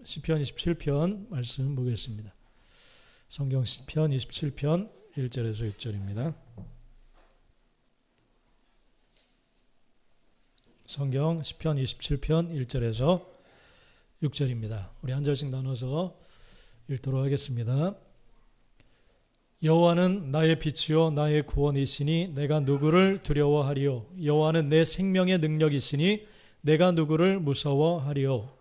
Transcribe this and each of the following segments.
시편 27편 말씀 보겠습니다. 성경 시편 27편 1절에서 6절입니다. 성경 시편 27편 1절에서 6절입니다. 우리 한 절씩 나눠서 읽도록 하겠습니다. 여호와는 나의 빛이요 나의 구원이시니 내가 누구를 두려워하리요. 여호와는 내 생명의 능력이시니 내가 누구를 무서워하리요.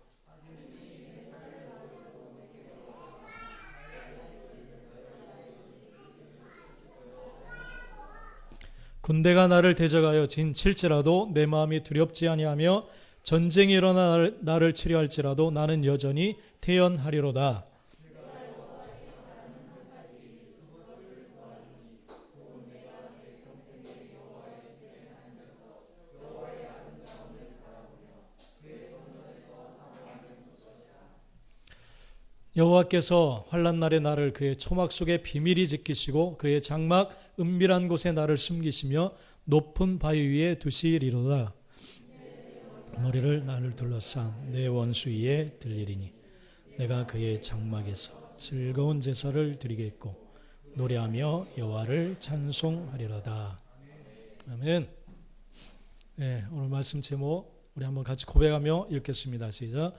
군대가 나를 대적하여 진칠지라도 내 마음이 두렵지 아니하며 전쟁이 일어나 나를 치려할지라도 나는 여전히 태연하리로다. 여호와께서 환난 날에 나를 그의 초막 속에 비밀히 지키시고 그의 장막 은밀한 곳에 나를 숨기시며 높은 바위 위에 두시리로다. 머리를 나를 둘러싼 내 원수 위에 들리리니 내가 그의 장막에서 즐거운 제사를 드리겠고 노래하며 여호와를 찬송하리로다. 아멘. 네, 오늘 말씀 제목 우리 한번 같이 고백하며 읽겠습니다. 시작.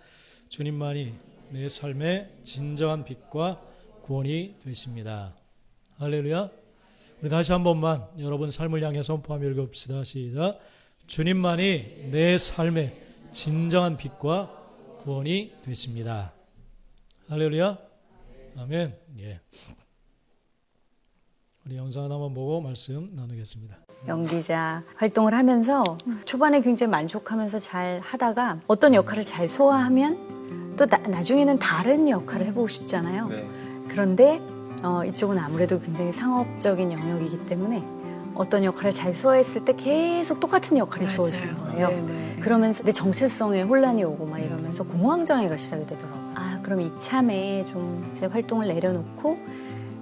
주님만이 내 삶의 진정한 빛과 구원이 되십니다. 할렐루야. 우리 다시 한 번만 여러분 삶을 향해 선포하며 읽읍시다. 시작. 주님만이 내 삶의 진정한 빛과 구원이 되십니다. 할렐루야. 아멘. 예. 우리 영상 하나만 보고 말씀 나누겠습니다. 연기자 활동을 하면서 초반에 굉장히 만족하면서 잘 하다가 어떤 역할을 잘 소화하면 또 나중에는 다른 역할을 해보고 싶잖아요. 네. 그런데 이쪽은 아무래도 굉장히 상업적인 영역이기 때문에 어떤 역할을 잘 소화했을 때 계속 똑같은 역할이 맞아요. 주어지는 거예요. 네네. 그러면서 내 정체성에 혼란이 오고 막 이러면서 공황장애가 시작이 되더라고요. 그럼 이참에 좀 제 활동을 내려놓고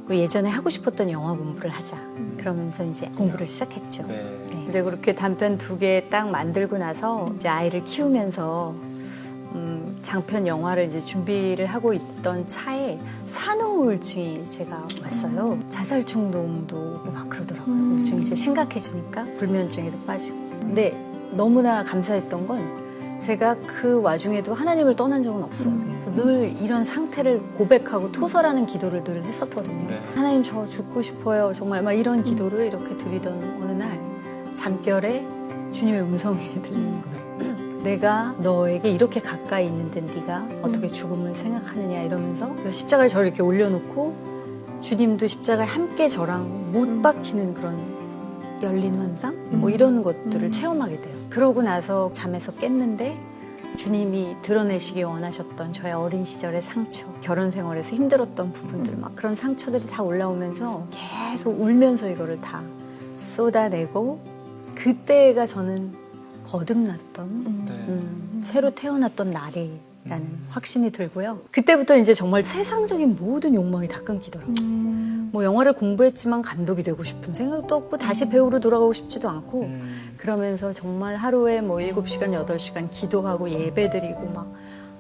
예전에 하고 싶었던 영화 공부를 하자. 그러면서 이제 공부를 시작했죠. 네. 이제 그렇게 단편 2개 딱 만들고 나서 이제 아이를 키우면서 장편 영화를 이제 준비를 하고 있던 차에 산후우울증이 제가 왔어요. 자살 충동도 막 그러더라고요. 우울증이 이제 심각해지니까 불면증에도 빠지고. 근데 너무나 감사했던 건 제가 그 와중에도 하나님을 떠난 적은 없어요. 그래서 늘 이런 상태를 고백하고 토설하는 기도를 늘 했었거든요. 네. 하나님 저 죽고 싶어요. 정말 막 이런 기도를 이렇게 드리던 어느 날 잠결에 주님의 음성이 들리는 거예요. 내가 너에게 이렇게 가까이 있는데 네가 어떻게 죽음을 생각하느냐 이러면서 십자가에 저를 이렇게 올려놓고 주님도 십자가에 함께 저랑 못 박히는 그런 열린 환상? 뭐 이런 것들을 체험하게 돼요. 그러고 나서 잠에서 깼는데 주님이 드러내시기 원하셨던 저의 어린 시절의 상처, 결혼 생활에서 힘들었던 부분들 막 그런 상처들이 다 올라오면서 계속 울면서 이거를 다 쏟아내고 그때가 저는 거듭났던 새로 태어났던 날이라는 확신이 들고요. 그때부터 이제 정말 세상적인 모든 욕망이 다 끊기더라고요. 뭐 영화를 공부했지만 감독이 되고 싶은 생각도 없고 다시 배우로 돌아가고 싶지도 않고 그러면서 정말 하루에 뭐 7시간, 8시간 기도하고 예배드리고 막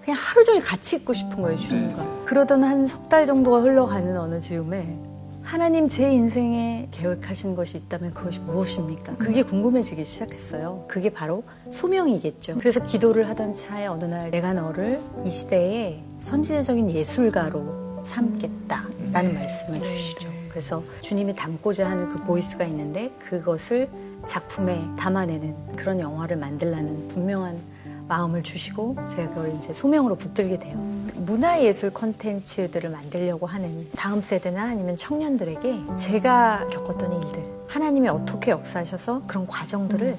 그냥 하루 종일 같이 있고 싶은 거예요, 주님과. 그러던 한 3달 정도가 흘러가는 어느 즈음에 하나님 제 인생에 계획하신 것이 있다면 그것이 무엇입니까? 그게 궁금해지기 시작했어요. 그게 바로 소명이겠죠. 그래서 기도를 하던 차에 어느 날 내가 너를 이 시대에 선지자적인 예술가로 삼겠다라는 말씀을 주시죠. 그래서 주님이 담고자 하는 그 보이스가 있는데 그것을 작품에 담아내는 그런 영화를 만들라는 분명한 마음을 주시고 제가 그걸 이제 소명으로 붙들게 돼요. 문화예술 콘텐츠들을 만들려고 하는 다음 세대나 아니면 청년들에게 제가 겪었던 일들, 하나님이 어떻게 역사하셔서 그런 과정들을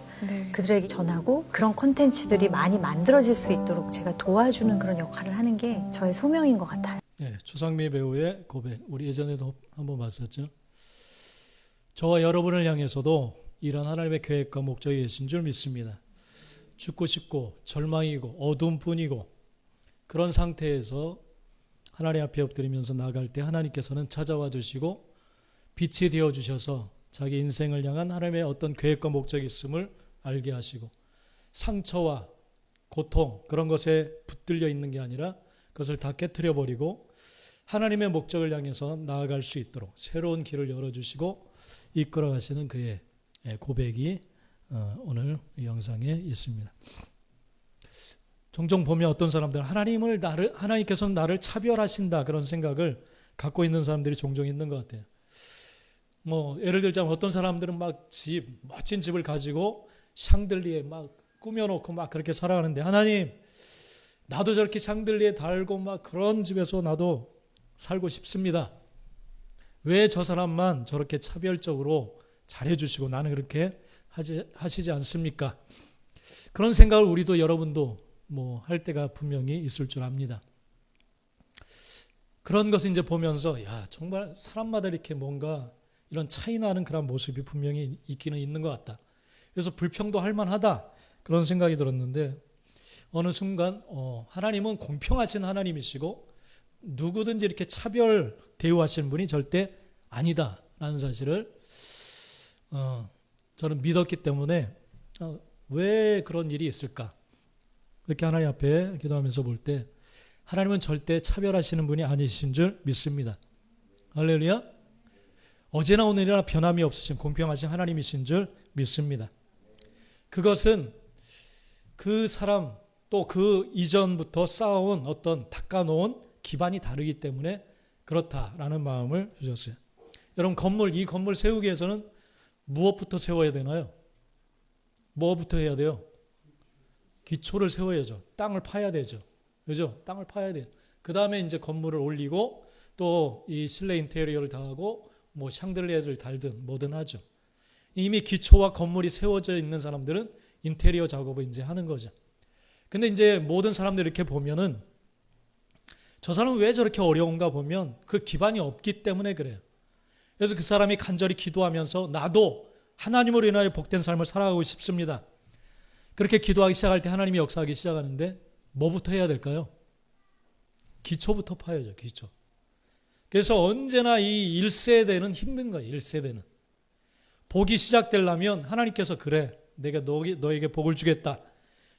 그들에게 전하고 그런 콘텐츠들이 많이 만들어질 수 있도록 제가 도와주는 그런 역할을 하는 게 저의 소명인 것 같아요. 네, 추상미 배우의 고백, 우리 예전에도 한번 봤었죠. 저와 여러분을 향해서도 이런 하나님의 계획과 목적이 있으신 줄 믿습니다. 죽고 싶고 절망이고 어둠뿐이고 그런 상태에서 하나님 앞에 엎드리면서 나갈 때 하나님께서는 찾아와 주시고 빛이 되어 주셔서 자기 인생을 향한 하나님의 어떤 계획과 목적이 있음을 알게 하시고 상처와 고통 그런 것에 붙들려 있는 게 아니라 그것을 다 깨트려 버리고 하나님의 목적을 향해서 나아갈 수 있도록 새로운 길을 열어주시고 이끌어 가시는 그의 고백이 오늘 이 영상에 있습니다. 종종 보면 어떤 사람들은 하나님께서는 나를 차별하신다 그런 생각을 갖고 있는 사람들이 종종 있는 것 같아요. 뭐 예를 들자면 어떤 사람들은 막 멋진 집을 가지고 샹들리에 막 꾸며놓고 막 그렇게 살아가는데, 하나님 나도 저렇게 샹들리에 달고 막 그런 집에서 나도 살고 싶습니다. 왜 저 사람만 저렇게 차별적으로 잘해주시고 나는 그렇게 하시지 않습니까? 그런 생각을 우리도 여러분도 뭐 할 때가 분명히 있을 줄 압니다. 그런 것을 이제 보면서 야, 정말 사람마다 이렇게 뭔가 이런 차이 나는 그런 모습이 분명히 있기는 있는 것 같다. 그래서 불평도 할 만하다 그런 생각이 들었는데, 어느 순간 하나님은 공평하신 하나님이시고 누구든지 이렇게 차별 대우하시는 분이 절대 아니다라는 사실을 저는 믿었기 때문에 왜 그런 일이 있을까? 그렇게 하나님 앞에 기도하면서 볼 때 하나님은 절대 차별하시는 분이 아니신 줄 믿습니다. 할렐루야. 어제나 오늘이나 변함이 없으신 공평하신 하나님이신 줄 믿습니다. 그것은 그 사람 또 그 이전부터 쌓아온 어떤 닦아놓은 기반이 다르기 때문에 그렇다라는 마음을 주셨어요. 여러분, 이 건물 세우기 위해서는 무엇부터 세워야 되나요? 뭐부터 해야 돼요? 기초를 세워야죠. 땅을 파야 되죠. 그죠? 땅을 파야 돼요. 그 다음에 이제 건물을 올리고 또 이 실내 인테리어를 다 하고 뭐 샹들리에를 달든 뭐든 하죠. 이미 기초와 건물이 세워져 있는 사람들은 인테리어 작업을 이제 하는 거죠. 근데 이제 모든 사람들 이렇게 보면은 저 사람은 왜 저렇게 어려운가 보면 그 기반이 없기 때문에 그래요. 그래서 그 사람이 간절히 기도하면서 나도 하나님으로 인하여 복된 삶을 살아가고 싶습니다. 그렇게 기도하기 시작할 때 하나님이 역사하기 시작하는데 뭐부터 해야 될까요? 기초부터 파야죠. 기초. 그래서 언제나 이 1세대는 힘든 거예요. 1세대는. 복이 시작되려면 하나님께서 그래 내가 너에게 복을 주겠다.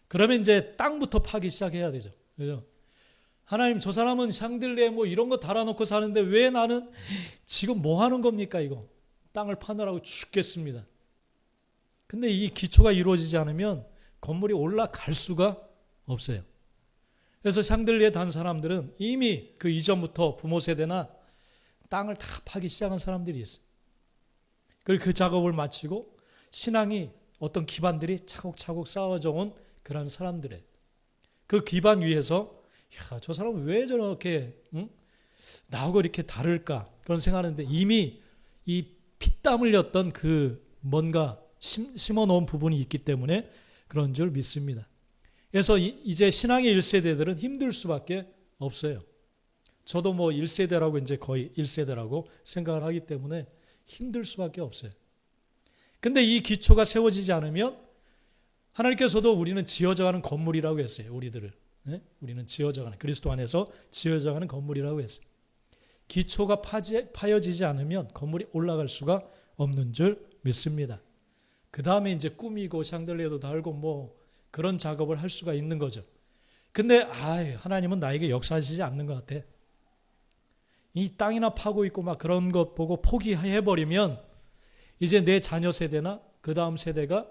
그러면 이제 땅부터 파기 시작해야 되죠. 그죠? 하나님, 저 사람은 샹들리에 뭐 이런 거 달아놓고 사는데 왜 나는 지금 뭐 하는 겁니까 이거? 땅을 파느라고 죽겠습니다. 근데 이 기초가 이루어지지 않으면 건물이 올라갈 수가 없어요. 그래서 샹들리에 단 사람들은 이미 그 이전부터 부모 세대나 땅을 다 파기 시작한 사람들이 있어요. 그리고 그 작업을 마치고 신앙이 어떤 기반들이 차곡차곡 쌓아져 온 그런 사람들의 그 기반 위에서 야, 저 사람은 왜 저렇게 나하고 이렇게 다를까 그런 생각하는데 이미 이 피땀 흘렸던 그 뭔가 심어놓은 부분이 있기 때문에 그런 줄 믿습니다. 그래서 이제 신앙의 1세대들은 힘들 수밖에 없어요. 저도 뭐 1세대라고 이제 거의 1세대라고 생각을 하기 때문에 힘들 수밖에 없어요. 근데 이 기초가 세워지지 않으면 하나님께서도 우리는 지어져가는 건물이라고 했어요. 우리들을. 네? 우리는 지어져가는 그리스도 안에서 지어져가는 건물이라고 했어요. 기초가 파여지지 않으면 건물이 올라갈 수가 없는 줄 믿습니다. 그 다음에 이제 꾸미고 샹들리에도 달고 뭐 그런 작업을 할 수가 있는 거죠. 근데 하나님은 나에게 역사하시지 않는 것 같아. 이 땅이나 파고 있고 막 그런 것 보고 포기해버리면 이제 내 자녀 세대나 그 다음 세대가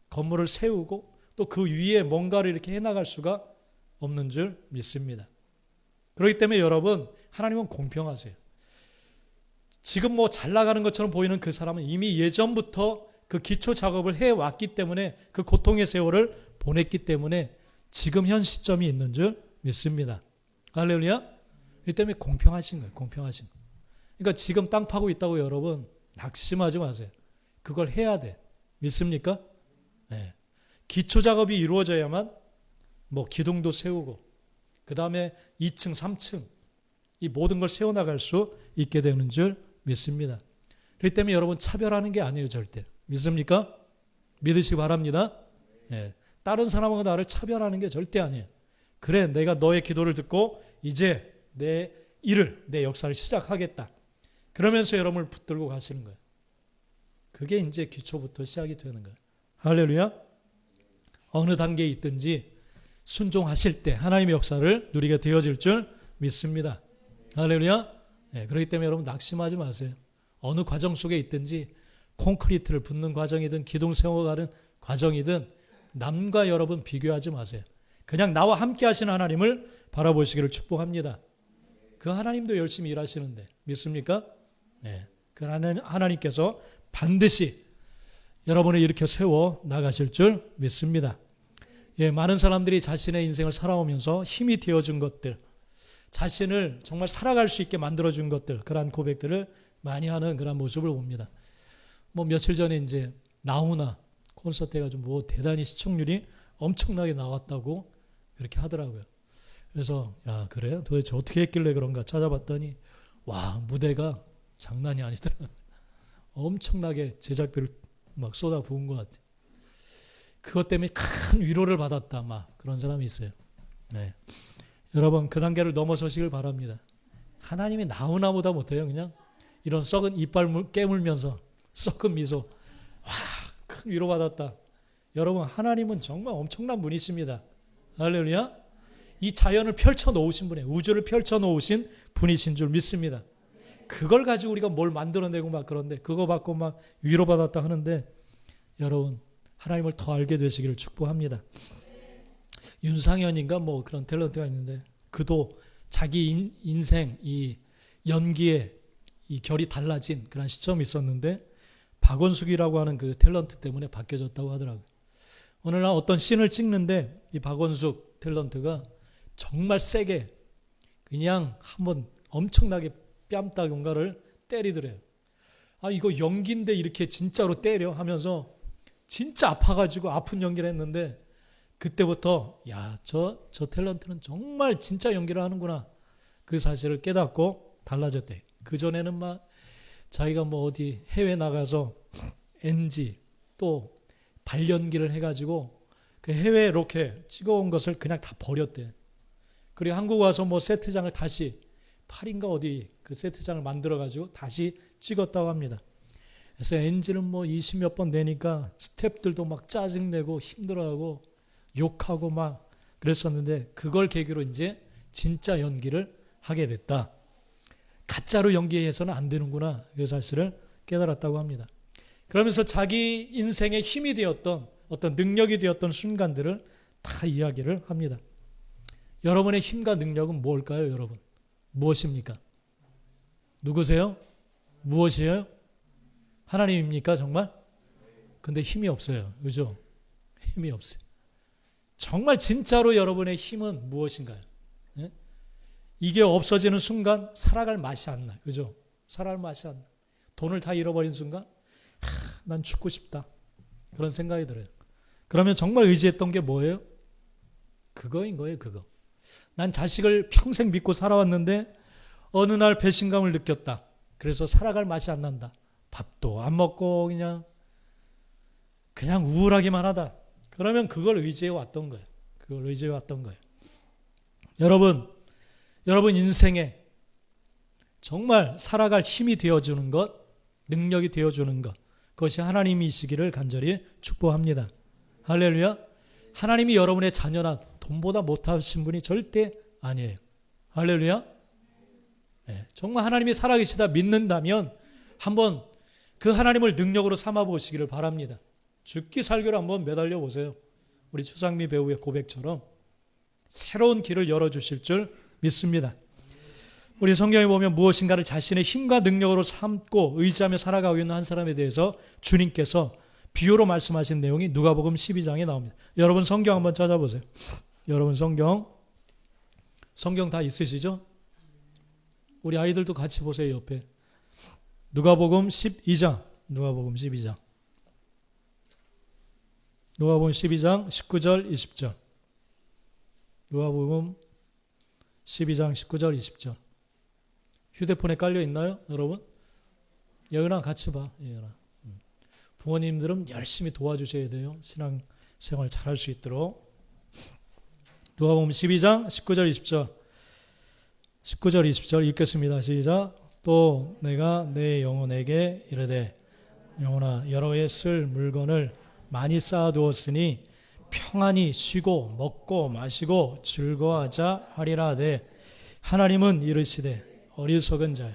건물을 세우고 또 그 위에 뭔가를 이렇게 해나갈 수가 없는 줄 믿습니다. 그렇기 때문에 여러분, 하나님은 공평하세요. 지금 뭐 잘 나가는 것처럼 보이는 그 사람은 이미 예전부터 그 기초 작업을 해왔기 때문에 그 고통의 세월을 보냈기 때문에 지금 현 시점이 있는 줄 믿습니다. 할렐루야. 이 때문에 공평하신 거예요. 공평하신 거. 그러니까 지금 땅 파고 있다고 여러분 낙심하지 마세요. 그걸 해야 돼. 믿습니까? 네. 기초 작업이 이루어져야만 뭐 기둥도 세우고 그 다음에 2층, 3층 이 모든 걸 세워나갈 수 있게 되는 줄 믿습니다. 그렇기 때문에 여러분 차별하는 게 아니에요. 절대. 믿습니까? 믿으시기 바랍니다. 네. 다른 사람하고 나를 차별하는 게 절대 아니에요. 그래, 내가 너의 기도를 듣고 이제 내 역사를 시작하겠다. 그러면서 여러분을 붙들고 가시는 거예요. 그게 이제 기초부터 시작이 되는 거예요. 할렐루야. 어느 단계에 있든지 순종하실 때 하나님의 역사를 누리게 되어질 줄 믿습니다. 할렐루야. 네, 그렇기 때문에 여러분 낙심하지 마세요. 어느 과정 속에 있든지 콘크리트를 붓는 과정이든 기둥 세워가는 과정이든 남과 여러분 비교하지 마세요. 그냥 나와 함께 하시는 하나님을 바라보시기를 축복합니다. 그 하나님도 열심히 일하시는데 믿습니까? 네. 그 하나님께서 반드시 여러분을 일으켜 세워 나가실 줄 믿습니다. 예, 많은 사람들이 자신의 인생을 살아오면서 힘이 되어준 것들, 자신을 정말 살아갈 수 있게 만들어준 것들, 그러한 고백들을 많이 하는 그런 모습을 봅니다. 뭐 며칠 전에 이제 나훈아 콘서트 해가지고 뭐 대단히 시청률이 엄청나게 나왔다고 그렇게 하더라고요. 그래서 야 그래? 도대체 어떻게 했길래 그런가 찾아봤더니 와 무대가 장난이 아니더라. 엄청나게 제작비를 막 쏟아 부은 것 같아. 그것 때문에 큰 위로를 받았다. 막 그런 사람이 있어요. 네. 여러분 그 단계를 넘어서시길 바랍니다. 하나님이 나훈아보다 못해요. 그냥 이런 썩은 이빨 깨물면서 썩은 미소. 와, 큰 위로 받았다. 여러분 하나님은 정말 엄청난 분이십니다. 할렐루야. 이 자연을 펼쳐 놓으신 분이에요. 우주를 펼쳐 놓으신 분이신 줄 믿습니다. 그걸 가지고 우리가 뭘 만들어내고 막 그런데 그거 받고 막 위로받았다 하는데 여러분 하나님을 더 알게 되시기를 축복합니다. 윤상현인가 뭐 그런 탤런트가 있는데 그도 자기 인생 이 연기에 이 결이 달라진 그런 시점이 있었는데 박원숙이라고 하는 그 탤런트 때문에 바뀌어졌다고 하더라고요. 어느 날 어떤 씬을 찍는데 이 박원숙 탤런트가 정말 세게 그냥 한번 엄청나게 뺨딱 뭔가를 때리더래요. 아 이거 연기인데 이렇게 진짜로 때려 하면서 진짜 아파가지고 아픈 연기를 했는데 그때부터 야 저 탤런트는 정말 진짜 연기를 하는구나 그 사실을 깨닫고 달라졌대. 그전에는 막 자기가 뭐 어디 해외 나가서 NG 또 발연기를 해가지고 그 해외 로켓 찍어온 것을 그냥 다 버렸대. 그리고 한국 와서 뭐 세트장을 다시 파리인가 어디 그 세트장을 만들어가지고 다시 찍었다고 합니다. 그래서 NG는 뭐 20몇 번 되니까 스태프들도 막 짜증내고 힘들어하고 욕하고 막 그랬었는데 그걸 계기로 이제 진짜 연기를 하게 됐다. 가짜로 연기해서는 안 되는구나 그 사실을 깨달았다고 합니다. 그러면서 자기 인생의 힘이 되었던 어떤 능력이 되었던 순간들을 다 이야기를 합니다. 여러분의 힘과 능력은 뭘까요, 여러분? 무엇입니까? 누구세요? 무엇이에요? 하나님입니까, 정말? 근데 힘이 없어요. 그죠? 힘이 없어요. 정말 진짜로 여러분의 힘은 무엇인가요? 예? 이게 없어지는 순간 살아갈 맛이 안 나요. 그죠? 살아갈 맛이 안 나요. 돈을 다 잃어버린 순간 난 죽고 싶다. 그런 생각이 들어요. 그러면 정말 의지했던 게 뭐예요? 그거인 거예요, 그거. 난 자식을 평생 믿고 살아왔는데 어느 날 배신감을 느꼈다. 그래서 살아갈 맛이 안 난다. 밥도 안 먹고 그냥 우울하기만 하다. 그러면 그걸 의지해 왔던 거예요. 그걸 의지해 왔던 거예요. 여러분 인생에 정말 살아갈 힘이 되어주는 것, 능력이 되어주는 것, 그것이 하나님이시기를 간절히 축복합니다. 할렐루야. 하나님이 여러분의 자녀나 돈보다 못하신 분이 절대 아니에요. 할렐루야. 네, 정말 하나님이 살아계시다 믿는다면 한번 그 하나님을 능력으로 삼아 보시기를 바랍니다. 죽기 살기로 한번 매달려 보세요. 우리 추상미 배우의 고백처럼 새로운 길을 열어주실 줄 믿습니다. 우리 성경에 보면 무엇인가를 자신의 힘과 능력으로 삼고 의지하며 살아가고 있는 한 사람에 대해서 주님께서 비유로 말씀하신 내용이 누가복음 12장에 나옵니다. 여러분 성경 한번 찾아보세요. 여러분 성경 다 있으시죠? 우리 아이들도 같이 보세요. 옆에 누가복음 12장 누가복음 12장 19절 20절 누가복음 12장 19절 20절 휴대폰에 깔려 있나요, 여러분? 예은아 같이 봐. 예은아. 부모님들은 열심히 도와주셔야 돼요. 신앙생활 잘할 수 있도록. 누가복음 12장 19절 20절 19절 20절 읽겠습니다. 시작. 또 내가 내 영혼에게 이르되 영혼아 여러 해 쓸 물건을 많이 쌓아두었으니 평안히 쉬고 먹고 마시고 즐거워하자 하리라 하되 하나님은 이르시되 어리석은 자여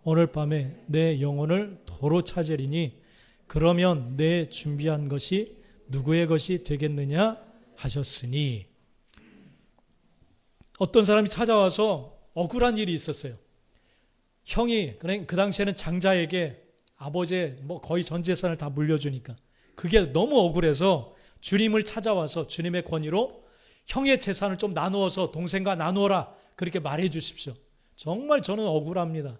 오늘 밤에 내 영혼을 도로 찾으리니 그러면 내 준비한 것이 누구의 것이 되겠느냐 하셨으니. 어떤 사람이 찾아와서 억울한 일이 있었어요. 형이 그 당시에는 장자에게 아버지의 거의 전 재산을 다 물려주니까 그게 너무 억울해서 주님을 찾아와서 주님의 권위로 형의 재산을 좀 나누어서 동생과 나누어라 그렇게 말해 주십시오. 정말 저는 억울합니다.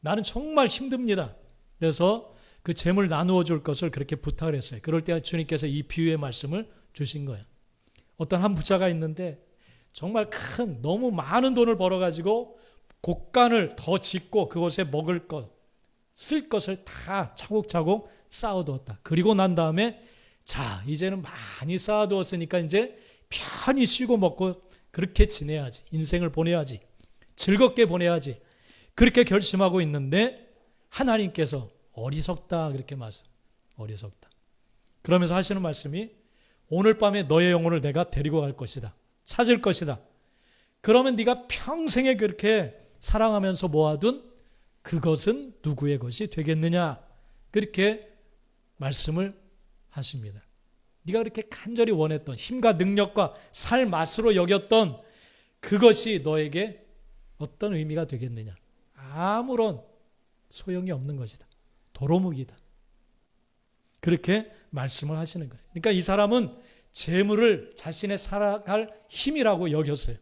나는 정말 힘듭니다. 그래서 그 재물 나누어 줄 것을 그렇게 부탁을 했어요. 그럴 때 주님께서 이 비유의 말씀을 주신 거예요. 어떤 한 부자가 있는데 정말 큰 너무 많은 돈을 벌어가지고 곡간을 더 짓고 그곳에 먹을 것, 쓸 것을 다 차곡차곡 쌓아두었다. 그리고 난 다음에 자 이제는 많이 쌓아두었으니까 이제 편히 쉬고 먹고 그렇게 지내야지. 인생을 보내야지. 즐겁게 보내야지. 그렇게 결심하고 있는데 하나님께서 어리석다 그렇게 말씀. 어리석다. 그러면서 하시는 말씀이 오늘 밤에 너의 영혼을 내가 데리고 갈 것이다. 찾을 것이다. 그러면 네가 평생에 그렇게 사랑하면서 모아둔 그것은 누구의 것이 되겠느냐. 그렇게 말씀을 하십니다. 네가 그렇게 간절히 원했던 힘과 능력과 살 맛으로 여겼던 그것이 너에게 어떤 의미가 되겠느냐. 아무런 소용이 없는 것이다. 도로묵이다. 그렇게 말씀을 하시는 거예요. 그러니까 이 사람은 재물을 자신의 살아갈 힘이라고 여겼어요.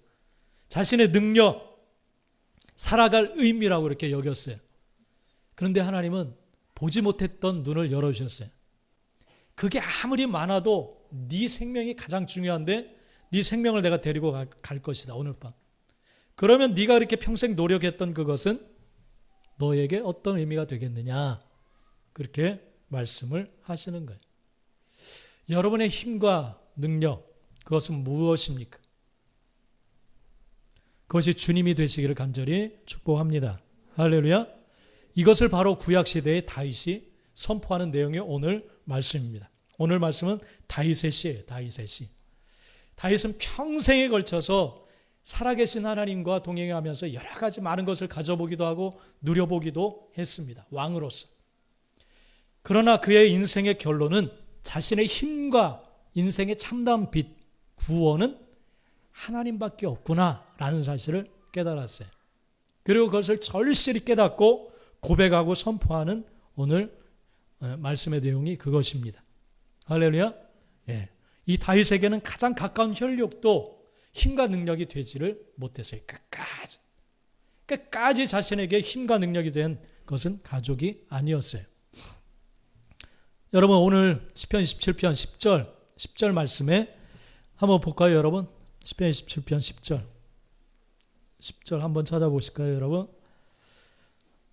자신의 능력, 살아갈 의미라고 이렇게 여겼어요. 그런데 하나님은 보지 못했던 눈을 열어주셨어요. 그게 아무리 많아도 네 생명이 가장 중요한데 네 생명을 내가 데리고 갈 것이다. 오늘 밤. 그러면 네가 그렇게 평생 노력했던 그것은 너에게 어떤 의미가 되겠느냐. 그렇게 말씀을 하시는 거예요. 여러분의 힘과 능력 그것은 무엇입니까? 그것이 주님이 되시기를 간절히 축복합니다. 할렐루야. 이것을 바로 구약시대의 다윗이 선포하는 내용이 오늘 말씀입니다. 오늘 말씀은 다윗의 시예요. 다윗의 시. 다윗은 평생에 걸쳐서 살아계신 하나님과 동행하면서 여러 가지 많은 것을 가져보기도 하고 누려보기도 했습니다. 왕으로서. 그러나 그의 인생의 결론은 자신의 힘과 인생의 참담 빛, 구원은 하나님밖에 없구나라는 사실을 깨달았어요. 그리고 그것을 절실히 깨닫고 고백하고 선포하는 오늘 말씀의 내용이 그것입니다. 할렐루야. 예. 이 다윗에게는 가장 가까운 혈육도 힘과 능력이 되지를 못했어요. 끝까지 자신에게 힘과 능력이 된 것은 가족이 아니었어요. 여러분 오늘 시편 27편 10절 말씀에 한번 볼까요, 여러분? 시편 27편 10절 한번 찾아보실까요, 여러분?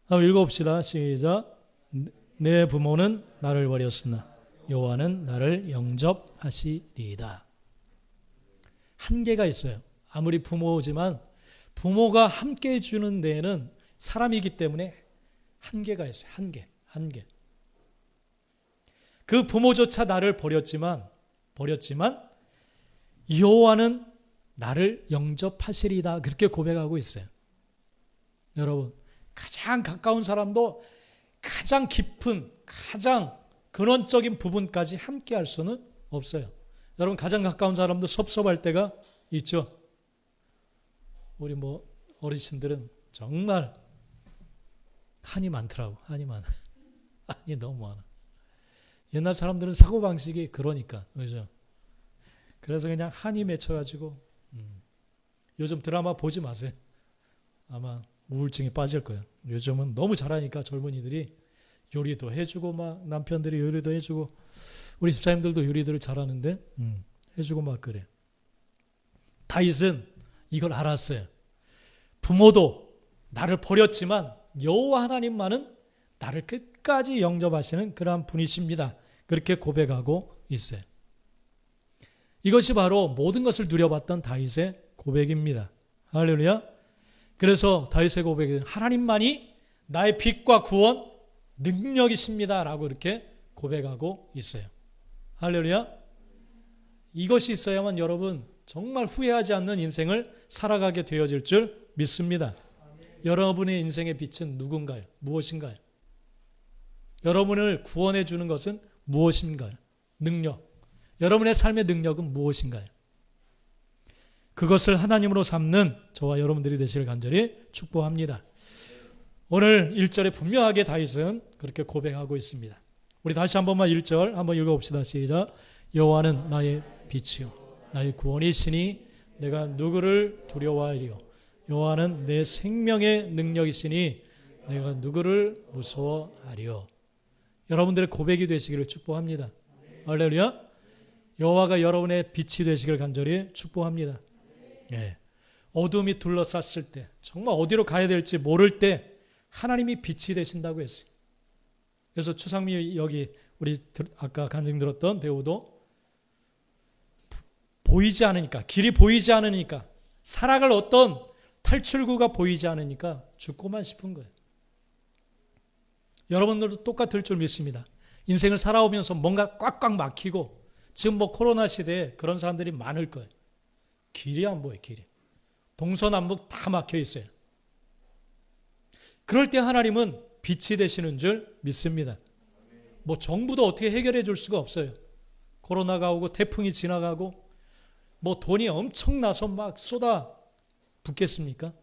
한번 읽어봅시다. 시작. 내 부모는 나를 버렸으나 여호와는 나를 영접하시리이다. 한계가 있어요. 아무리 부모지만 부모가 함께 해주는 데에는 사람이기 때문에 한계가 있어요. 한계. 그 부모조차 나를 버렸지만 여호와는 나를 영접하시리이다. 그렇게 고백하고 있어요. 여러분 가장 가까운 사람도 가장 깊은 가장 근원적인 부분까지 함께 할 수는 없어요. 여러분 가장 가까운 사람도 섭섭할 때가 있죠. 우리 어르신들은 정말 한이 많더라고. 한이 너무 많아. 옛날 사람들은 사고방식이 그러니까 그죠. 그래서 그냥 한이 맺혀가지고 요즘 드라마 보지 마세요. 아마 우울증에 빠질 거예요. 요즘은 너무 잘하니까 젊은이들이 요리도 해주고 막 남편들이 요리도 해주고 우리 집사님들도 요리들을 잘하는데 해주고 막 그래. 다윗은 이걸 알았어요. 부모도 나를 버렸지만 여호와 하나님만은 나를 끝까지 영접하시는 그러한 분이십니다. 그렇게 고백하고 있어요. 이것이 바로 모든 것을 누려봤던 다윗의 고백입니다. 할렐루야. 그래서 다윗의 고백은 하나님만이 나의 빛과 구원, 능력이십니다 라고 이렇게 고백하고 있어요. 할렐루야. 이것이 있어야만 여러분 정말 후회하지 않는 인생을 살아가게 되어질 줄 믿습니다. 여러분의 인생의 빛은 누군가요? 무엇인가요? 여러분을 구원해 주는 것은 무엇인가요? 능력. 여러분의 삶의 능력은 무엇인가요? 그것을 하나님으로 삼는 저와 여러분들이 되시길 간절히 축복합니다. 오늘 1절에 분명하게 다윗은 그렇게 고백하고 있습니다. 우리 다시 한 번만 1절 한번 읽어봅시다. 시작. 여호와는 나의 빛이요 나의 구원이시니 내가 누구를 두려워하리요. 여호와는 내 생명의 능력이시니 내가 누구를 무서워하리요. 여러분들의 고백이 되시기를 축복합니다. 할렐루야. 여호와가 여러분의 빛이 되시길 간절히 축복합니다. 예. 어둠이 둘러쌌을 때 정말 어디로 가야 될지 모를 때 하나님이 빛이 되신다고 했어요. 그래서 추상미 여기 우리 아까 간증 들었던 배우도 보이지 않으니까 길이 보이지 않으니까 살아갈 어떤 탈출구가 보이지 않으니까 죽고만 싶은 거예요. 여러분들도 똑같을 줄 믿습니다. 인생을 살아오면서 뭔가 꽉꽉 막히고 지금 뭐 코로나 시대에 그런 사람들이 많을 거예요. 길이 안 보여요. 길이. 동서남북 다 막혀 있어요. 그럴 때 하나님은 빛이 되시는 줄 믿습니다. 뭐 정부도 어떻게 해결해 줄 수가 없어요. 코로나가 오고 태풍이 지나가고 뭐 돈이 엄청나서 막 쏟아 붓겠습니까?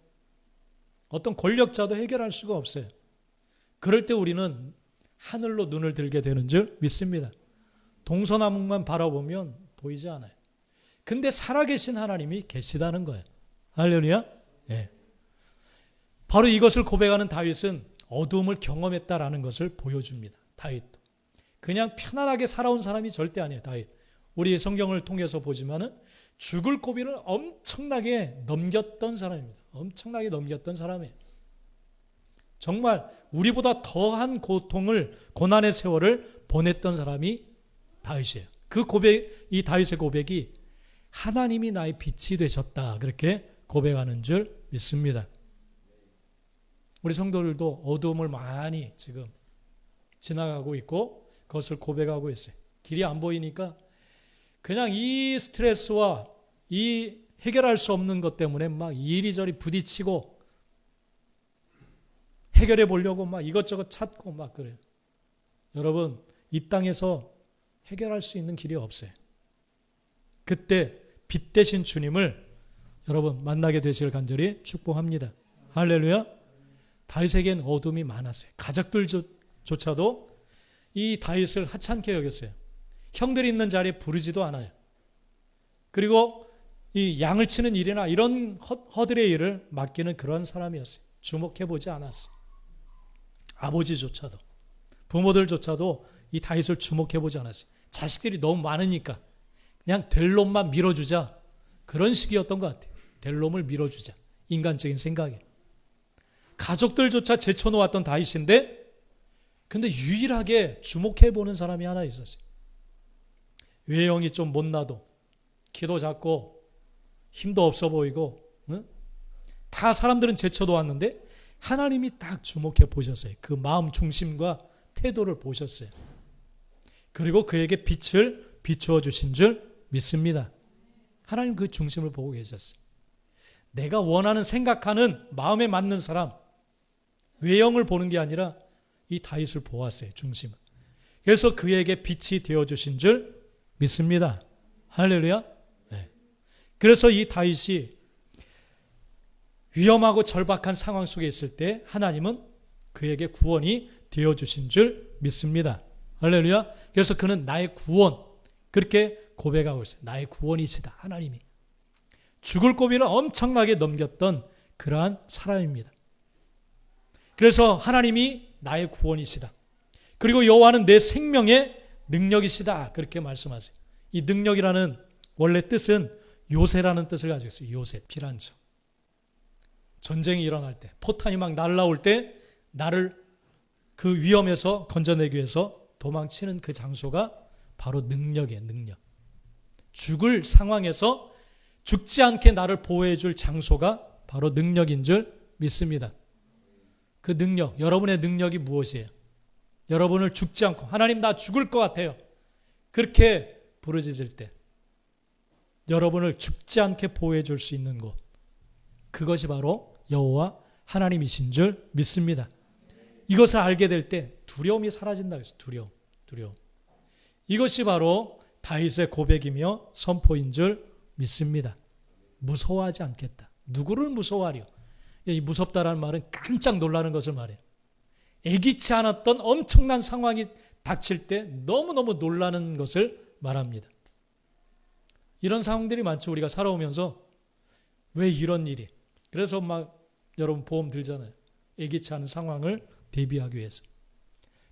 어떤 권력자도 해결할 수가 없어요. 그럴 때 우리는 하늘로 눈을 들게 되는 줄 믿습니다. 동서남북만 바라보면 보이지 않아요. 근데 살아계신 하나님이 계시다는 거예요. 할렐루야. 예. 바로 이것을 고백하는 다윗은 어두움을 경험했다라는 것을 보여줍니다. 다윗도. 그냥 편안하게 살아온 사람이 절대 아니에요. 다윗. 우리 성경을 통해서 보지만은 죽을 고비를 엄청나게 넘겼던 사람입니다. 엄청나게 넘겼던 사람이에요. 정말 우리보다 더한 고통을, 고난의 세월을 보냈던 사람이 다윗이에요. 그 고백, 이 다윗의 고백이 하나님이 나의 빛이 되셨다. 그렇게 고백하는 줄 믿습니다. 우리 성도들도 어두움을 많이 지금 지나가고 있고 그것을 고백하고 있어요. 길이 안 보이니까 그냥 이 스트레스와 이 해결할 수 없는 것 때문에 막 이리저리 부딪히고 해결해 보려고 막 이것저것 찾고 막 그래요. 여러분, 이 땅에서 해결할 수 있는 길이 없어요. 그때 빛 되신 주님을 여러분 만나게 되시길 간절히 축복합니다. 할렐루야. 다윗에겐 어둠이 많았어요. 가족들조차도 이 다윗을 하찮게 여겼어요. 형들이 있는 자리에 부르지도 않아요. 그리고 이 양을 치는 일이나 이런 허들의 일을 맡기는 그런 사람이었어요. 주목해보지 않았어요. 아버지조차도, 부모들조차도 이 다윗을 주목해보지 않았어요. 자식들이 너무 많으니까 그냥 될 놈만 밀어주자, 그런 식이었던 것 같아요. 될 놈을 밀어주자, 인간적인 생각에. 가족들조차 제쳐놓았던 다윗인데 근데 유일하게 주목해보는 사람이 하나 있었어요. 외형이 좀 못나도 키도 작고 힘도 없어 보이고 응? 다 사람들은 제쳐놓았는데 하나님이 딱 주목해 보셨어요. 그 마음 중심과 태도를 보셨어요. 그리고 그에게 빛을 비추어 주신 줄 믿습니다. 하나님 그 중심을 보고 계셨어요. 내가 원하는 생각하는 마음에 맞는 사람, 외형을 보는 게 아니라 이 다윗을 보았어요. 중심을. 그래서 그에게 빛이 되어주신 줄 믿습니다. 할렐루야. 네. 그래서 이 다윗이 위험하고 절박한 상황 속에 있을 때 하나님은 그에게 구원이 되어주신 줄 믿습니다. 할렐루야. 그래서 그는 나의 구원, 그렇게 고백하고 있어요. 나의 구원이시다. 하나님이. 죽을 고비를 엄청나게 넘겼던 그러한 사람입니다. 그래서 하나님이 나의 구원이시다. 그리고 여호와는 내 생명의 능력이시다. 그렇게 말씀하세요. 이 능력이라는 원래 뜻은 요새라는 뜻을 가지고 있어요. 요새, 피란처. 전쟁이 일어날 때, 포탄이 막 날라올 때 나를 그 위험에서 건져내기 위해서 도망치는 그 장소가 바로 능력이에요. 능력. 죽을 상황에서 죽지 않게 나를 보호해 줄 장소가 바로 능력인 줄 믿습니다. 그 능력, 여러분의 능력이 무엇이에요? 여러분을 죽지 않고 하나님 나 죽을 것 같아요. 그렇게 부르짖을 때 여러분을 죽지 않게 보호해 줄 수 있는 곳, 그것이 바로 여호와 하나님이신 줄 믿습니다. 이것을 알게 될 때 두려움이 사라진다 그랬어요. 두려움. 이것이 바로 다윗의 고백이며 선포인 줄 믿습니다. 무서워하지 않겠다. 누구를 무서워하려? 이 무섭다라는 말은 깜짝 놀라는 것을 말해요. 예기치 않았던 엄청난 상황이 닥칠 때 너무너무 놀라는 것을 말합니다. 이런 상황들이 많죠. 우리가 살아오면서 왜 이런 일이? 그래서 막 여러분 보험 들잖아요. 예기치 않은 상황을 대비하기 위해서.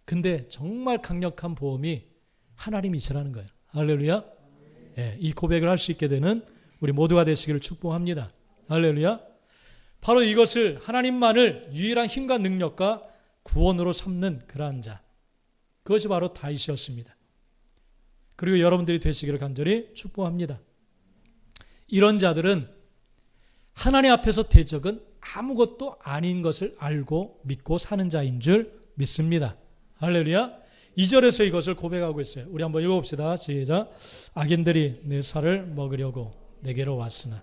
근데 정말 강력한 보험이 하나님이시라는 거예요. 할렐루야. 예, 이 고백을 할 수 있게 되는 우리 모두가 되시기를 축복합니다. 할렐루야. 바로 이것을 하나님만을 유일한 힘과 능력과 구원으로 삼는 그러한 자, 그것이 바로 다윗이었습니다. 그리고 여러분들이 되시기를 간절히 축복합니다. 이런 자들은 하나님 앞에서 대적은 아무것도 아닌 것을 알고 믿고 사는 자인 줄 믿습니다. 할렐루야. 2절에서 이것을 고백하고 있어요. 우리 한번 읽어봅시다. 시작. 악인들이 내 살을 먹으려고 내게로 왔으나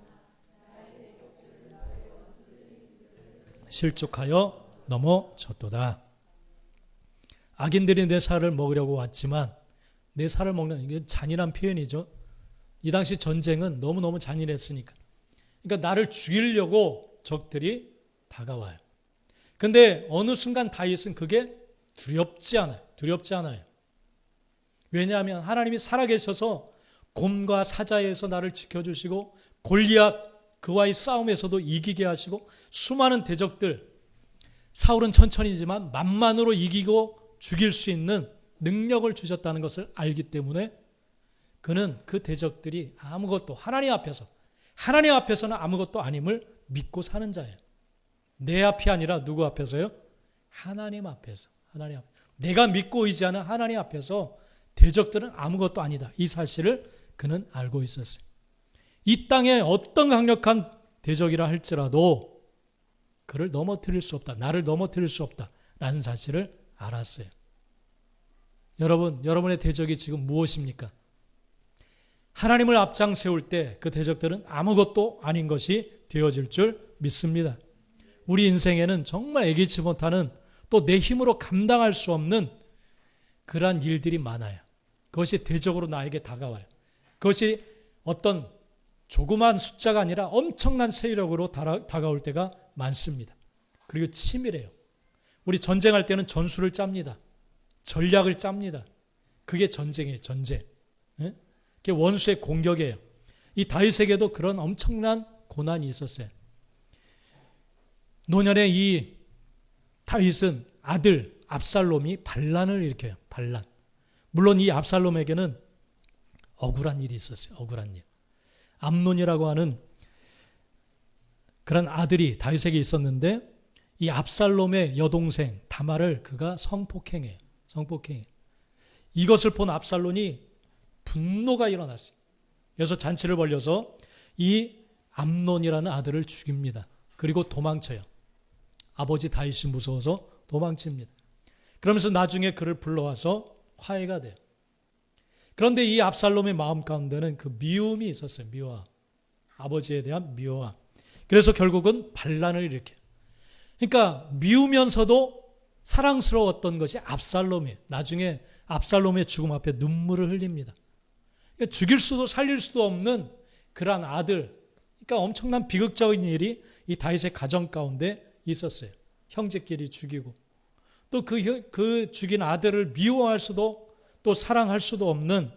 실족하여 넘어졌도다. 악인들이 내 살을 먹으려고 왔지만, 내 살을 먹는, 이게 잔인한 표현이죠. 이 당시 전쟁은 너무너무 잔인했으니까. 그러니까 나를 죽이려고 적들이 다가와요. 근데 어느 순간 다윗은 그게 두렵지 않아요. 왜냐하면 하나님이 살아계셔서 곰과 사자에서 나를 지켜주시고, 골리앗 그와의 싸움에서도 이기게 하시고, 수많은 대적들, 사울은 천천히지만 만만으로 이기고 죽일 수 있는 능력을 주셨다는 것을 알기 때문에 그는 그 대적들이 아무것도, 하나님 앞에서는 아무것도 아님을 믿고 사는 자예요. 내 앞이 아니라 누구 앞에서요? 하나님 앞에서. 내가 믿고 의지하는 하나님 앞에서 대적들은 아무것도 아니다. 이 사실을 그는 알고 있었어요. 이 땅에 어떤 강력한 대적이라 할지라도 그를 넘어뜨릴 수 없다. 나를 넘어뜨릴 수 없다라는 사실을 알았어요. 여러분, 여러분의 대적이 지금 무엇입니까? 하나님을 앞장 세울 때 그 대적들은 아무것도 아닌 것이 되어질 줄 믿습니다. 우리 인생에는 정말 예기치 못하는, 또 내 힘으로 감당할 수 없는 그러한 일들이 많아요. 그것이 대적으로 나에게 다가와요. 그것이 어떤 조그만 숫자가 아니라 엄청난 세력으로 다가올 때가 많습니다. 그리고 치밀해요. 우리 전쟁할 때는 전술을 짭니다. 전략을 짭니다. 그게 전쟁이에요. 전쟁. 그게 원수의 공격이에요. 이 다윗에게도 그런 엄청난 고난이 있었어요. 노년에 이 다윗은 아들 압살롬이 반란을 일으켜요. 반란. 물론 이 압살롬에게는 억울한 일이 있었어요. 억울한 일. 암논이라고 하는 그런 아들이 다윗에게 있었는데, 이 압살롬의 여동생 다말을 그가 성폭행해요. 이것을 본 압살롬이 분노가 일어났어요. 그래서 잔치를 벌여서 이 암논이라는 아들을 죽입니다. 그리고 도망쳐요. 아버지 다윗이 무서워서 도망칩니다. 그러면서 나중에 그를 불러와서 화해가 돼요. 그런데 이 압살롬의 마음 가운데는 그 미움이 있었어요. 미워. 아버지에 대한 미워. 그래서 결국은 반란을 일으켜요. 그러니까 미우면서도 사랑스러웠던 것이 압살롬이에요. 나중에 압살롬의 죽음 앞에 눈물을 흘립니다. 그러니까 죽일 수도 살릴 수도 없는 그러한 아들. 그러니까 엄청난 비극적인 일이 이 다윗의 가정 가운데 있었어요. 형제끼리 죽이고, 또 그 죽인 아들을 미워할 수도 또 사랑할 수도 없는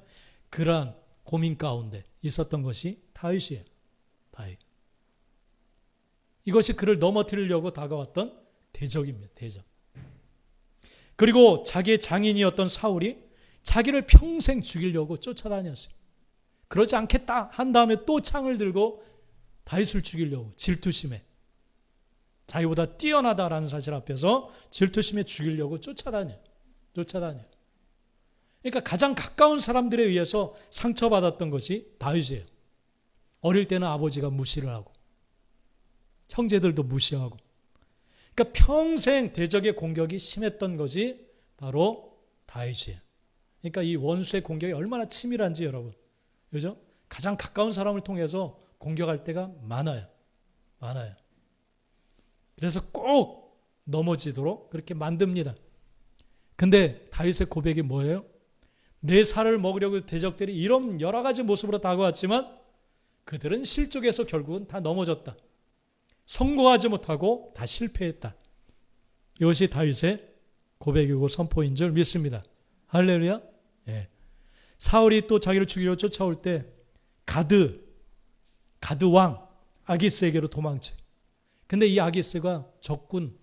그러한 고민 가운데 있었던 것이 다윗이에요. 다윗. 이것이 그를 넘어뜨리려고 다가왔던 대적입니다. 대적. 그리고 자기의 장인이었던 사울이 자기를 평생 죽이려고 쫓아다녔어요. 그러지 않겠다 한 다음에 또 창을 들고 다윗을 죽이려고 질투심에, 자기보다 뛰어나다라는 사실 앞에서 질투심에 죽이려고 쫓아다녀요. 그러니까 가장 가까운 사람들에 의해서 상처받았던 것이 다윗이에요. 어릴 때는 아버지가 무시를 하고, 형제들도 무시하고, 그러니까 평생 대적의 공격이 심했던 것이 바로 다윗이에요. 그러니까 이 원수의 공격이 얼마나 치밀한지 여러분, 그죠? 가장 가까운 사람을 통해서 공격할 때가 많아요. 많아요. 그래서 꼭 넘어지도록 그렇게 만듭니다. 근데 다윗의 고백이 뭐예요? 내 살을 먹으려고 대적들이 이런 여러 가지 모습으로 다가왔지만 그들은 실족해서 결국은 다 넘어졌다. 성공하지 못하고 다 실패했다. 이것이 다윗의 고백이고 선포인 줄 믿습니다. 할렐루야. 예. 사울이 또 자기를 죽이려 쫓아올 때 가드 왕 아기스에게로 도망쳐. 근데 이 아기스가 적군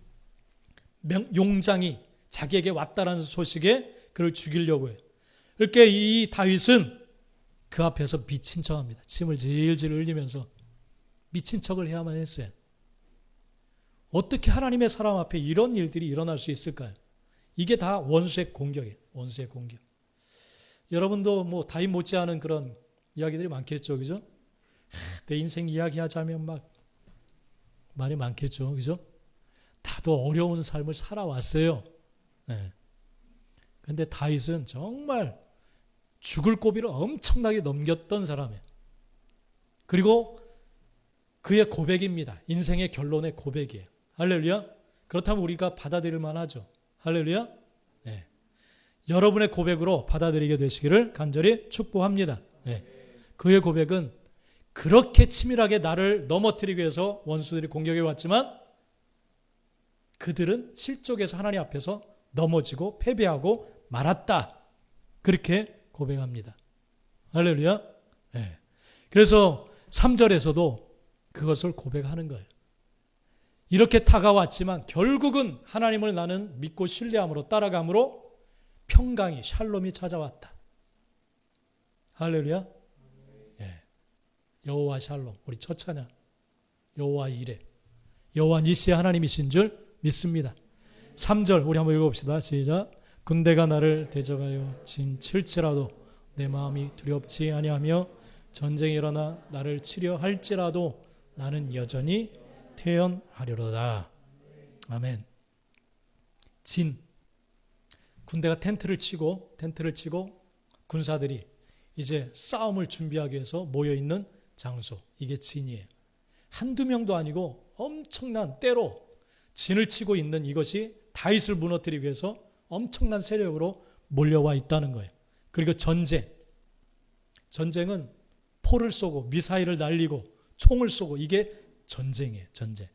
용장이 자기에게 왔다라는 소식에 그를 죽이려고 해요. 그렇게 이 다윗은 그 앞에서 미친 척합니다. 침을 질질 흘리면서 미친 척을 해야만 했어요. 어떻게 하나님의 사람 앞에 이런 일들이 일어날 수 있을까요? 이게 다 원수의 공격이에요. 원수의 공격. 여러분도 뭐 다윗 못지않은 그런 이야기들이 많겠죠. 그죠? 내 인생 이야기하자면 막 말이 많겠죠. 그죠? 나도 어려운 삶을 살아왔어요. 네. 근데 다윗은 정말 죽을 고비를 엄청나게 넘겼던 사람이에요. 그리고 그의 고백입니다. 인생의 결론의 고백이에요. 할렐루야. 그렇다면 우리가 받아들일 만하죠. 할렐루야. 네. 여러분의 고백으로 받아들이게 되시기를 간절히 축복합니다. 네. 그의 고백은 그렇게 치밀하게 나를 넘어뜨리기 위해서 원수들이 공격해 왔지만 그들은 실족해서 하나님 앞에서 넘어지고 패배하고 말았다. 그렇게 고백합니다. 할렐루야. 네. 그래서 3절에서도 그것을 고백하는 거예요. 이렇게 다가왔지만 결국은 하나님을 나는 믿고 신뢰함으로 따라감으로 평강이 샬롬이 찾아왔다. 할렐루야. 예. 여호와 샬롬, 우리 첫 찬양 여호와 이레, 여호와 니시의 하나님이신 줄 믿습니다. 3절 우리 한번 읽어봅시다. 시작. 군대가 나를 대적하여 진칠지라도 내 마음이 두렵지 아니하며 전쟁이 일어나 나를 치려 할지라도 나는 여전히 태연하리로다. 아멘. 진. 군대가 텐트를 치고 군사들이 이제 싸움을 준비하기 위해서 모여있는 장소. 이게 진이에요. 한두 명도 아니고 엄청난 때로 진을 치고 있는 이것이 다윗을 무너뜨리기 위해서 엄청난 세력으로 몰려와 있다는 거예요. 그리고 전쟁은 포를 쏘고 미사일을 날리고 총을 쏘고 이게 전쟁이에요. 전쟁.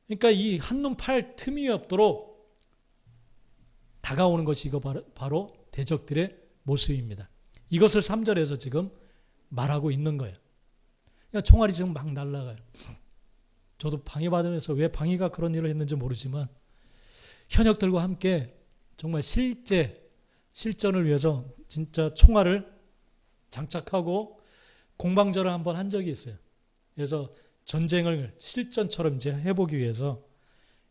그러니까 이 한눈 팔 틈이 없도록 다가오는 것이 이거 바로 대적들의 모습입니다. 이것을 3절에서 지금 말하고 있는 거예요. 그러니까 총알이 지금 막 날아가요. 저도 방해받으면서 왜 방해가 그런 일을 했는지 모르지만 현역들과 함께 정말 실전을 위해서 진짜 총알을 장착하고 공방전을 한번 한 적이 있어요. 그래서 전쟁을 실전처럼 이제 해보기 위해서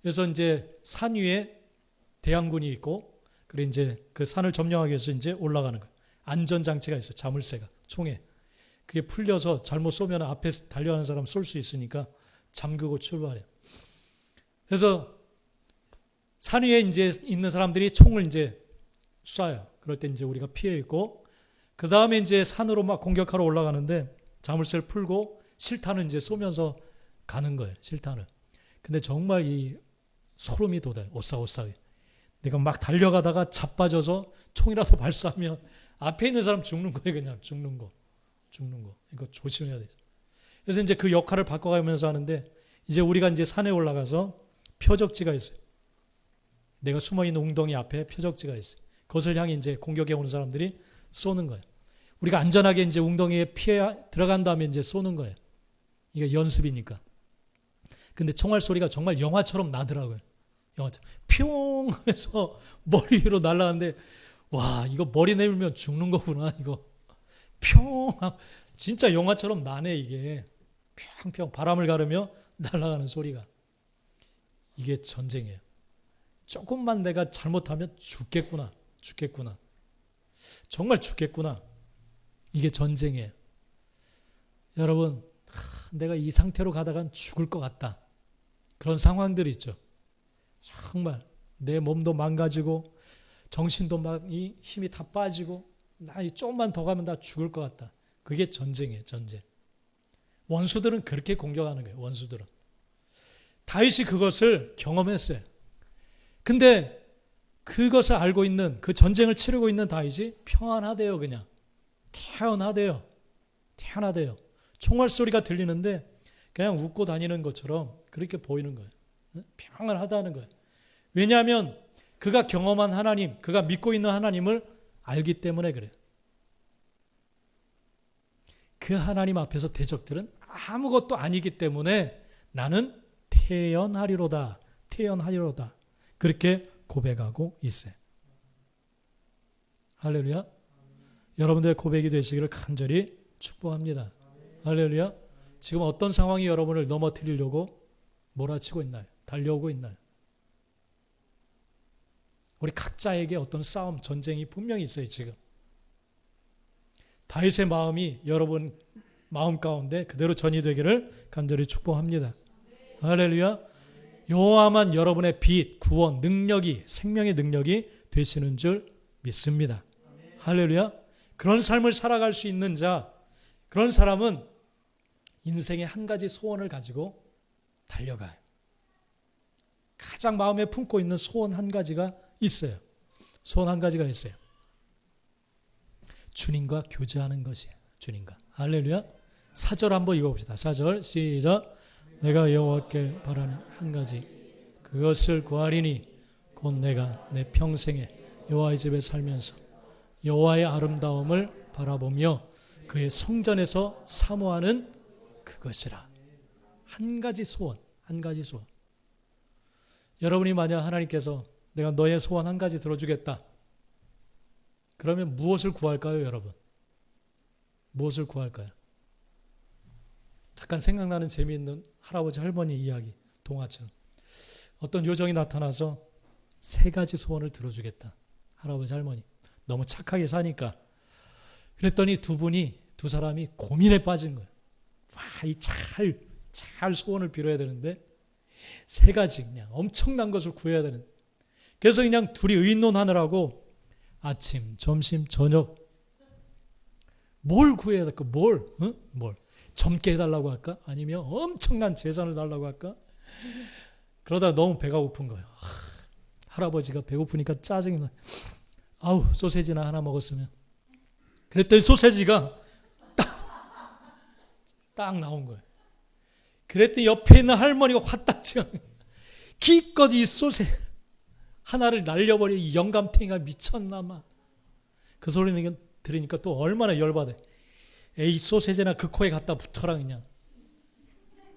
그래서 이제 산 위에 대항군이 있고 그리고 이제 그 산을 점령하기 위해서 이제 올라가는 거예요. 안전장치가 있어요. 자물쇠가 총에 그게 풀려서 잘못 쏘면 앞에 달려가는 사람 쏠 수 있으니까 잠그고 출발해요. 그래서 산 위에 이제 있는 사람들이 총을 이제 쏴요. 그럴 때 이제 우리가 피해 있고, 그 다음에 이제 산으로 막 공격하러 올라가는데 자물쇠를 풀고 실탄을 이제 쏘면서 가는 거예요. 실탄을. 근데 정말 이 소름이 돋아요. 오싹오싹. 내가 막 달려가다가 자빠져서 총이라도 발사하면 앞에 있는 사람 죽는 거예요. 그냥 죽는 거. 이거 조심해야 돼요. 그래서 이제 그 역할을 바꿔가면서 하는데 이제 우리가 이제 산에 올라가서 표적지가 있어요. 내가 숨어있는 웅덩이 앞에 표적지가 있어요. 그것을 향해 이제 공격해 오는 사람들이 쏘는 거예요. 우리가 안전하게 이제 웅덩이에 피해 들어간 다음에 이제 쏘는 거예요. 이게 연습이니까. 근데 총알 소리가 정말 영화처럼 나더라고요. 영화처럼. 뿅 하면서 머리 위로 날아가는데 와, 이거 머리 내밀면 죽는 거구나. 이거 뿅 진짜 영화처럼 나네 이게. 뿅뿅 바람을 가르며 날아가는 소리가. 이게 전쟁이에요. 조금만 내가 잘못하면 죽겠구나. 정말 죽겠구나. 이게 전쟁이에요. 여러분, 내가 이 상태로 가다간 죽을 것 같다. 그런 상황들이 있죠. 정말 내 몸도 망가지고 정신도 막 이 힘이 다 빠지고 나 조금만 더 가면 나 죽을 것 같다. 그게 전쟁이에요. 전쟁. 원수들은 그렇게 공격하는 거예요. 원수들은. 다윗이 그것을 경험했어요. 근데 그것을 알고 있는, 그 전쟁을 치르고 있는 다윗이 평안하대요. 그냥 태연하대요. 총알 소리가 들리는데 그냥 웃고 다니는 것처럼 그렇게 보이는 거예요. 평안하다는 거예요. 왜냐하면 그가 경험한 하나님, 그가 믿고 있는 하나님을 알기 때문에 그래요. 그 하나님 앞에서 대적들은 아무것도 아니기 때문에 나는 태연하리로다. 그렇게 고백하고 있어요. 할렐루야. 여러분들의 고백이 되시기를 간절히 축복합니다. 할렐루야. 지금 어떤 상황이 여러분을 넘어뜨리려고 몰아치고 있나요? 달려오고 있나요? 우리 각자에게 어떤 싸움, 전쟁이 분명히 있어요. 지금 다윗의 마음이 여러분 마음 가운데 그대로 전이 되기를 간절히 축복합니다. 할렐루야. 여호와만 여러분의 빛, 구원, 능력이, 생명의 능력이 되시는 줄 믿습니다. 할렐루야. 그런 삶을 살아갈 수 있는 자, 그런 사람은 인생의 한 가지 소원을 가지고 달려가요. 가장 마음에 품고 있는 소원 한 가지가 있어요. 소원 한 가지가 있어요. 주님과 교제하는 것이에요. 주님과. 할렐루야. 4절 한번 읽어봅시다. 4절 시작. 내가 여호와께 바라는 한 가지 그것을 구하리니 곧 내가 내 평생에 여호와의 집에 살면서 여호와의 아름다움을 바라보며 그의 성전에서 사모하는 그것이라. 한 가지 소원, 한 가지 소원. 여러분이 만약 하나님께서 내가 너의 소원 한 가지 들어주겠다. 그러면 무엇을 구할까요, 여러분? 무엇을 구할까요? 잠깐 생각나는 재미있는 할아버지 할머니 이야기, 동화처럼. 어떤 요정이 나타나서 3가지 소원을 들어주겠다. 할아버지 할머니. 너무 착하게 사니까. 그랬더니 두 사람이 고민에 빠진 거예요. 와, 이 잘 소원을 빌어야 되는데 3가지 그냥 엄청난 것을 구해야 되는. 그래서 그냥 둘이 의논하느라고 아침, 점심, 저녁 뭘 구해야 될까? 뭘? 젊게 해달라고 할까? 아니면 엄청난 재산을 달라고 할까? 그러다 너무 배가 고픈 거예요. 할아버지가 배고프니까 짜증이 나. 아우, 소세지나 하나 먹었으면. 그랬더니 소세지가 딱 나온 거예요. 그랬더니 옆에 있는 할머니가 화딱지가 기껏 이 소세지 하나를 날려버린 이 영감탱이가 미쳤나마. 그 소리는 들으니까 또 얼마나 열받아요. 에이, 소세지나 그 코에 갖다 붙어라 그냥.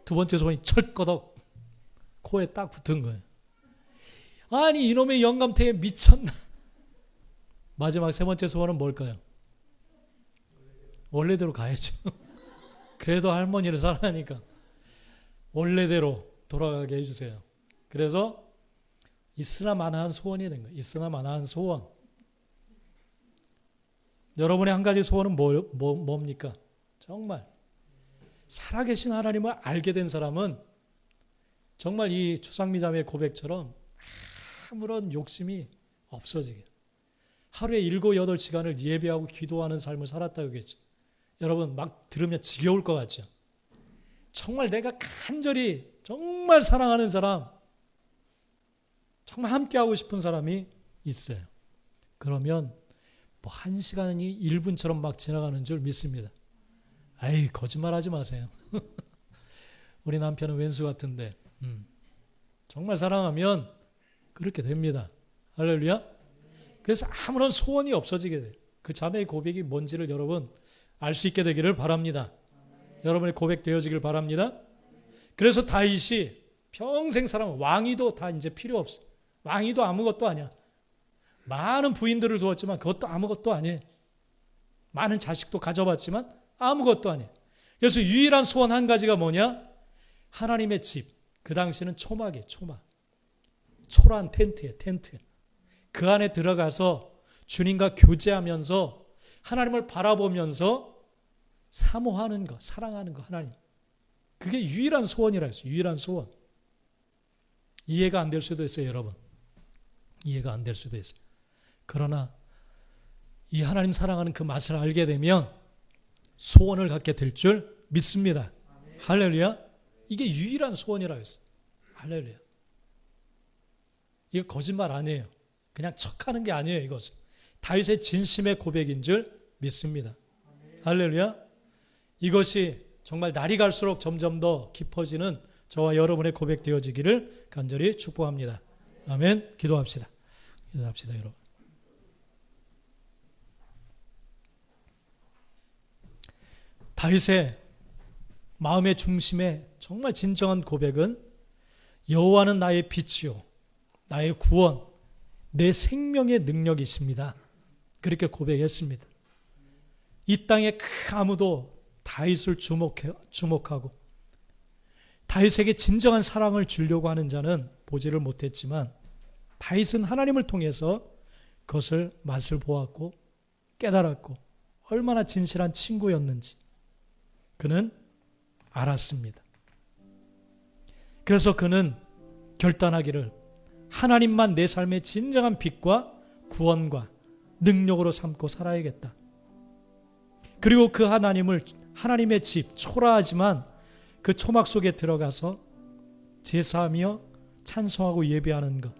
두 번째 소원이 철거덕 코에 딱 붙은 거예요. 아니 이놈의 영감탱이 미쳤나. 마지막 3번째 소원은 뭘까요? 원래대로 가야죠. 그래도 할머니를 사랑하니까 원래대로 돌아가게 해주세요. 그래서 있으나 마나한 소원이 된 거예요. 있으나 마나한 소원. 여러분의 한 가지 소원은 뭡니까? 정말 살아계신 하나님을 알게 된 사람은 정말 이 추상미 자매의 고백처럼 아무런 욕심이 없어지게 하루에 7, 8시간을 예배하고 기도하는 삶을 살았다고 했죠. 여러분 막 들으면 지겨울 것 같죠. 정말 내가 간절히 정말 사랑하는 사람, 정말 함께하고 싶은 사람이 있어요. 그러면 뭐 1시간이 1분처럼 막 지나가는 줄 믿습니다. 아이, 거짓말하지 마세요. 우리 남편은 왼수 같은데 정말 사랑하면 그렇게 됩니다. 할렐루야. 그래서 아무런 소원이 없어지게 돼요. 그 자매의 고백이 뭔지를 여러분 알 수 있게 되기를 바랍니다. 여러분의 고백 되어지길 바랍니다. 그래서 다윗이 평생 사랑, 왕위도 다 이제 필요 없어. 왕위도 아무것도 아니야. 많은 부인들을 두었지만 그것도 아무것도 아니에요. 많은 자식도 가져봤지만 아무것도 아니에요. 그래서 유일한 소원 한 가지가 뭐냐? 하나님의 집. 그 당시는 초막이에요. 초막. 초라한 텐트예요. 텐트. 그 안에 들어가서 주님과 교제하면서 하나님을 바라보면서 사모하는 것, 사랑하는 것, 하나님. 그게 유일한 소원이라 했어요. 유일한 소원. 이해가 안 될 수도 있어요, 여러분. 이해가 안 될 수도 있어요. 그러나 이 하나님 사랑하는 그 맛을 알게 되면 소원을 갖게 될 줄 믿습니다. 할렐루야. 이게 유일한 소원이라고 했어요. 할렐루야. 이거 거짓말 아니에요. 그냥 척하는 게 아니에요. 이것은 다윗의 진심의 고백인 줄 믿습니다. 할렐루야. 이것이 정말 날이 갈수록 점점 더 깊어지는 저와 여러분의 고백 되어지기를 간절히 축복합니다. 아멘. 기도합시다. 기도합시다, 여러분. 다윗의 마음의 중심에 정말 진정한 고백은 여호와는 나의 빛이요 나의 구원, 내 생명의 능력이십니다. 그렇게 고백했습니다. 이 땅에 아무도 다윗을 주목하고 다윗에게 진정한 사랑을 주려고 하는 자는 보지를 못했지만 다윗은 하나님을 통해서 그것을 맛을 보았고 깨달았고 얼마나 진실한 친구였는지 그는 알았습니다. 그래서 그는 결단하기를 하나님만 내 삶의 진정한 빛과 구원과 능력으로 삼고 살아야겠다. 그리고 그 하나님의 집, 초라하지만 그 초막 속에 들어가서 제사하며 찬송하고 예배하는 것,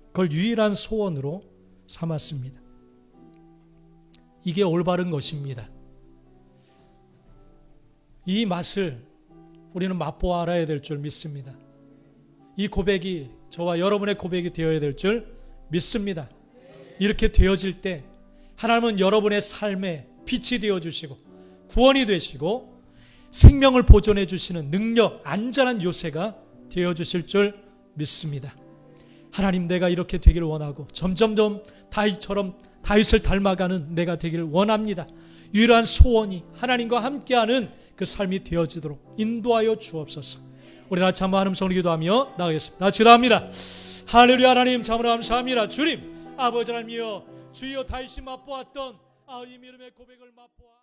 그걸 유일한 소원으로 삼았습니다. 이게 올바른 것입니다. 이 맛을 우리는 맛보아 알아야 될 줄 믿습니다. 이 고백이 저와 여러분의 고백이 되어야 될 줄 믿습니다. 이렇게 되어질 때 하나님은 여러분의 삶에 빛이 되어주시고 구원이 되시고 생명을 보존해 주시는 능력, 안전한 요새가 되어주실 줄 믿습니다. 하나님, 내가 이렇게 되길 원하고 점점점 다윗처럼 다윗을 닮아가는 내가 되길 원합니다. 유일한 소원이 하나님과 함께하는 그 삶이 되어지도록 인도하여 주옵소서. 우리 다 참아 한음성으로 기도하며 나가겠습니다. 기도합니다. 할렐루야. 하나님 참으로 감사합니다. 주님, 아버지 하나님이여, 주여 다윗이 맛보았던 이 이름의 고백을 맛보아